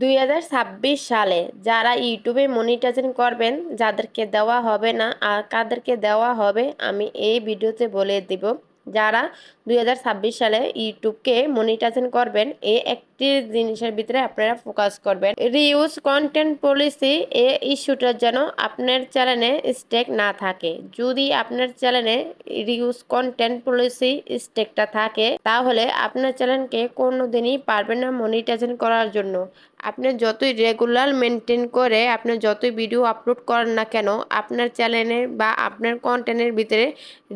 2026 সালে যারা ইউটিউবে মনিটাইজেশন করবেন, যাদেরকে দেওয়া হবে না আর কাদেরকে দেওয়া হবে, আমি এই ভিডিওতে বলে দিব। যারা 2026 সালে ইউটিউবকে মনিটাইজেশন করবেন, এই একটি জিনিসের ভিতরে আপনারা ফোকাস করবেন। রিউজ কন্টেন্ট পলিসি, এই ইস্যুটার যেন আপনার চ্যানেলে স্টেক না থাকে। যদি আপনার চ্যানেলে রিউজ কন্টেন্ট পলিসি স্টেকটা থাকে, তাহলে আপনার চ্যানেলকে কোনোদিনই পারবেন না মনিটাইজেশন করার জন্য। আপনি যতই রেগুলার মেনটেন করে আপনি যতই ভিডিও আপলোড করেন না কেন, আপনার চ্যানেলে বা আপনার কন্টেন্টের ভিতরে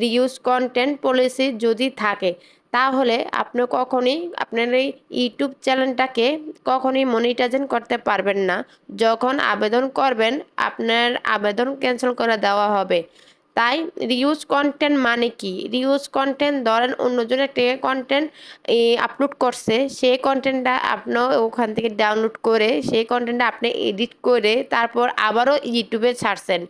রিউজ কন্টেন্ট পলিসি যদি থাকে, তাহলে আপনি কখনোই আপনার এই ইউটিউব চ্যানেলটাকে কখনোই মনিটাইজেশন করতে পারবেন না। যখন আবেদন করবেন, আপনার আবেদন ক্যান্সেল করে দেওয়া হবে। তাই রিউজ কন্টেন্ট মানে কি? রিউজ কন্টেন্ট ধরেন অন্যজনের থেকে কন্টেন্ট আপলোড করছে, সেই কন্টেন্টটা আপনি ওখান থেকে ডাউনলোড করে সেই কন্টেন্টটা আপনি এডিট করে তারপর আবারও ইউটিউবে ছাড়ছেন।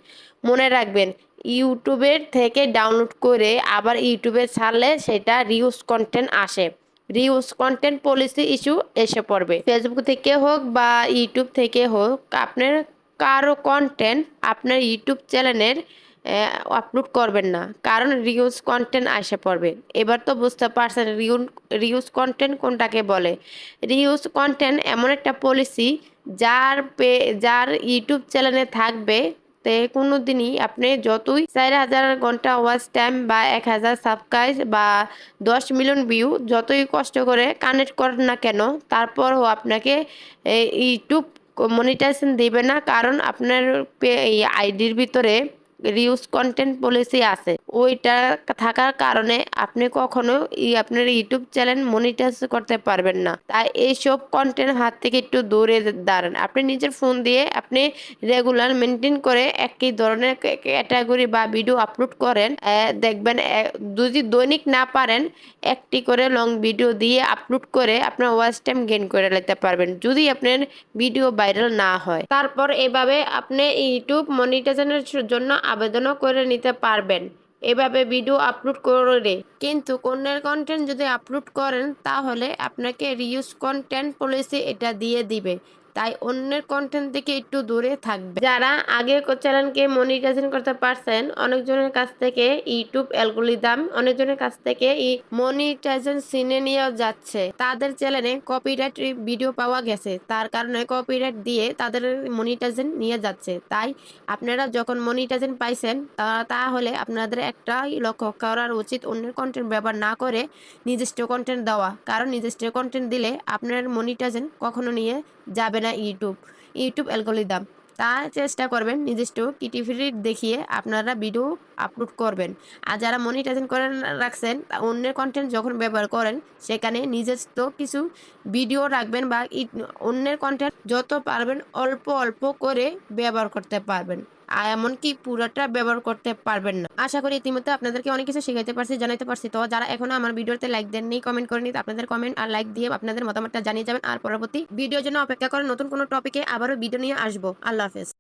মনে রাখবেন, ইউটিউবের থেকে ডাউনলোড করে আবার ইউটিউবে ছাড়লে সেটা রিউজ কন্টেন্ট আসে। রিউজ কন্টেন্ট পলিসি ইস্যু এসে পড়বে। ফেসবুক থেকে হোক বা ইউটিউব থেকে হোক, আপনার কারো কন্টেন্ট আপনার ইউটিউব চ্যানেলের আপলোড করবেন না, কারণ রিউজ কন্টেন্ট আসে পড়বে। এবার তো বুঝতে পারছেন রিউজ কন্টেন্ট কোনটাকে বলে। রিউজ কন্টেন্ট এমন একটা পলিসি যার ইউটিউব চ্যানেলে থাকবে, তে কোনো দিনই আপনি যতই 4,000 ঘন্টা ওয়াচ টাইম বা 1,000 সাবস্ক্রাইব বা 10 মিলিয়ন ভিউ যতই কষ্ট করে কানেক্ট করেন না কেন, তারপরও আপনাকে ইউটিউব মনিটাইজেশন দিবে না, কারণ আপনার এই আইডির ভিতরে রিউজ কন্টেন্ট পলিসি আছে। ওইটা থাকার কারণে আপনি কখনো আপনার ইউটিউব চ্যানেল মনিটাইজ করতে পারবেন না। তাই এইসব কন্টেন্ট হাত থেকে একটু দূরে দাঁড়ান। আপনি নিজের ফোন দিয়ে আপনি রেগুলার মেনটেন করে একই ধরনের ক্যাটাগরি বা ভিডিও আপলোড করেন, দেখবেন যদি দৈনিক না পারেন, একটি করে লং ভিডিও দিয়ে আপলোড করে আপনার ওয়াচ টাইম গেইন করে নিতে পারবেন, যদি আপনার ভিডিও ভাইরাল না হয়। তারপর এভাবে আপনি ইউটিউব মনিটাইজেশনের জন্য আবেদনও করে নিতে পারবেন, এভাবে ভিডিও আপলোড করে। কিন্তু অন্যের কন্টেন্ট যদি আপলোড করেন, তাহলে আপনাকে রিউজ কন্টেন্ট পলিসি এটা দিয়ে দিবে। তাই অন্যের কন্টেন্ট থেকে একটু দূরে থাকবে। যারা আগে চ্যানেলকে মনিটাইজেশন করতে পারছেন, অনেকজনের কাছ থেকে ইউটিউব অ্যালগরিদম অনেকজনের কাছ থেকে মনিটাইজেশন সিনে নিয়ে যাচ্ছে, তাদের চ্যানেলে কপিরাইট ভিডিও পাওয়া গেছে, তার কারণে কপিরাইট দিয়ে তাদের মনিটাইজেশন নিয়ে যাচ্ছে। তাই আপনারা যখন মনিটাইজেশন পাইছেন, তাহলে আপনাদের একটাই লক্ষ্য করার উচিত, অন্যের কন্টেন্ট ব্যবহার না করে নিজস্ব কন্টেন্ট দেওয়া। কারণ নিজস্ব কন্টেন্ট দিলে আপনার মনিটাইজেশন কখনো নিয়ে যাবে না ইউটিউব অ্যালগরিদম। তা চেষ্টা করবেন নিজস্ব ক্রিয়েটিভিটি দেখিয়ে আপনারা ভিডিও আপলোড করবেন। আর যারা মনিটাইজেশন করে রাখছেন, অন্যের কন্টেন্ট যখন ব্যবহার করেন, সেখানে নিজস্ব কিছু ভিডিও রাখবেন বা অন্যের কন্টেন্ট যত পারবেন অল্প অল্প করে ব্যবহার করতে পারবেন, আর এমনকি পুরোটা ব্যবহার করতে পারবেন না। আশা করি ইতিমধ্যে আপনাদেরকে অনেক কিছু শিখাইতে পারছি, জানাইতে পারছি। তো যারা এখনো আমার ভিডিওতে লাইক দেননি, কমেন্ট করেনি, আপনাদের কমেন্ট আর লাইক দিয়ে আপনাদের মতামতটা জানিয়ে যাবেন। আর পরবর্তী ভিডিওর জন্য অপেক্ষা করেন। নতুন কোনো টপিকে আবারও ভিডিও নিয়ে আসবো। আল্লাহ হাফেজ।